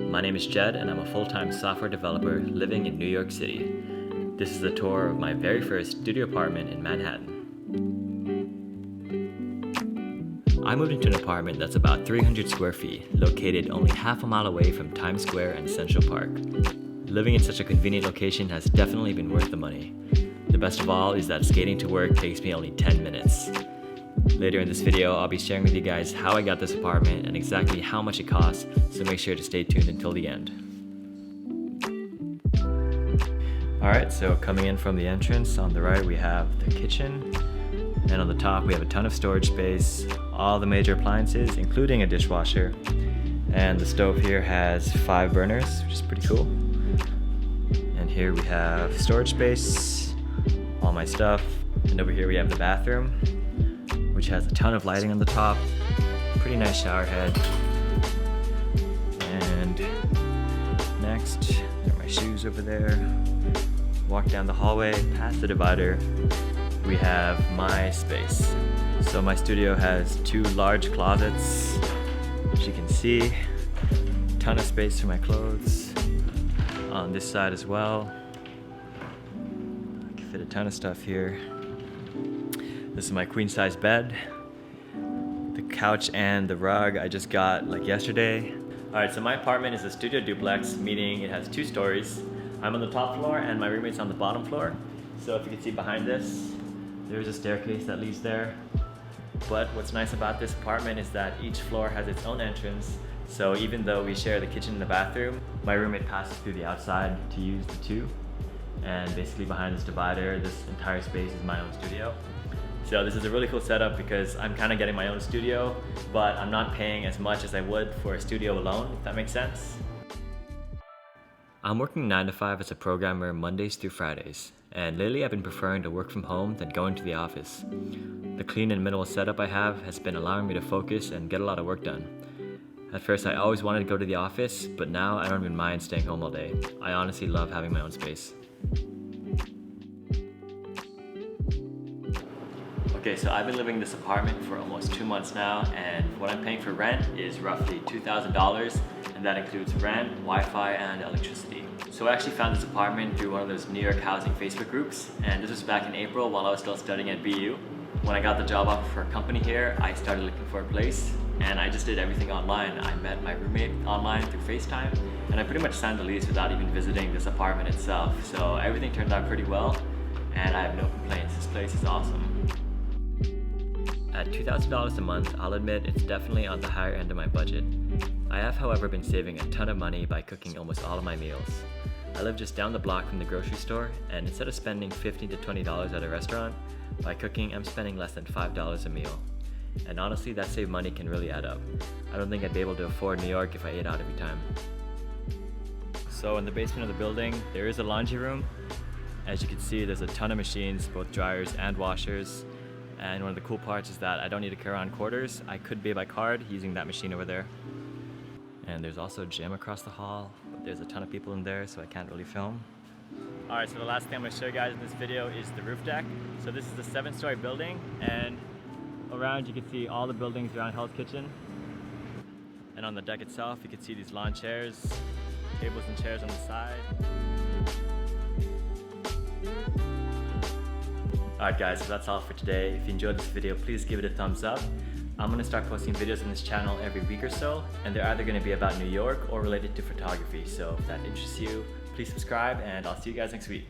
my name is Jed and I'm a full-time software developer living in New York City. This is a tour of my very first studio apartment in Manhattan. I moved into an apartment that's about 300 square feet, located only half a mile away from Times Square and Central Park. Living in such a convenient location has definitely been worth the money. The best of all is that skating to work takes me only 10 minutes. Later in this video, I'll be sharing with you guys how I got this apartment and exactly how much it costs, so make sure to stay tuned until the end. Alright, so coming in from the entrance, on the right we have the kitchen, and on the top we have a ton of storage space, all the major appliances, including a dishwasher, and the stove here has 5 burners, which is pretty cool. And here we have storage space, all my stuff, and over here we have the bathroom, which has a ton of lighting on the top, pretty nice shower head. And next, there are my shoes over there. Walk down the hallway, past the divider, we have my space. So my studio has 2 large closets, as you can see, a ton of space for my clothes. On this side as well, I can fit a ton of stuff here. This is my queen size bed. The couch and the rug I just got like yesterday. Alright, so my apartment is a studio duplex, meaning it has 2 stories. I'm on the top floor and my roommate's on the bottom floor. So if you can see behind this, there's a staircase that leads there. But what's nice about this apartment is that each floor has its own entrance. So even though we share the kitchen and the bathroom, my roommate passes through the outside to use the 2. And basically behind this divider, this entire space is my own studio. So this is a really cool setup because I'm kind of getting my own studio, but I'm not paying as much as I would for a studio alone, if that makes sense. I'm working 9 to 5 as a programmer Mondays through Fridays, and lately I've been preferring to work from home than going to the office. The clean and minimal setup I have has been allowing me to focus and get a lot of work done. At first I always wanted to go to the office, but now I don't even mind staying home all day. I honestly love having my own space. Okay, so I've been living in this apartment for almost 2 months now, and what I'm paying for rent is roughly $2,000, and that includes rent, Wi-Fi, and electricity. So I actually found this apartment through one of those New York housing Facebook groups, and this was back in April while I was still studying at BU. When I got the job offer for a company here, I started looking for a place, and I just did everything online. I met my roommate online through FaceTime, and I pretty much signed the lease without even visiting this apartment itself. So everything turned out pretty well, and I have no complaints. This place is awesome. At $2,000 a month, I'll admit it's definitely on the higher end of my budget. I have, however, been saving a ton of money by cooking almost all of my meals. I live just down the block from the grocery store, and instead of spending $15 to $20 at a restaurant, by cooking I'm spending less than $5 a meal. And honestly, that saved money can really add up. I don't think I'd be able to afford New York if I ate out every time. So in the basement of the building, there is a laundry room. As you can see, there's a ton of machines, both dryers and washers. And one of the cool parts is that I don't need to carry around quarters. I could pay by card using that machine over there. And there's also a gym across the hall, but there's a ton of people in there, so I can't really film. Alright, so the last thing I'm going to show you guys in this video is the roof deck. So this is a 7-story building, and around you can see all the buildings around Hell's Kitchen. And on the deck itself, you can see these lawn chairs, tables and chairs on the side. Alright guys, so that's all for today. If you enjoyed this video, please give it a thumbs up. I'm going to start posting videos on this channel every week or so, and they're either going to be about New York or related to photography. So if that interests you, please subscribe, and I'll see you guys next week.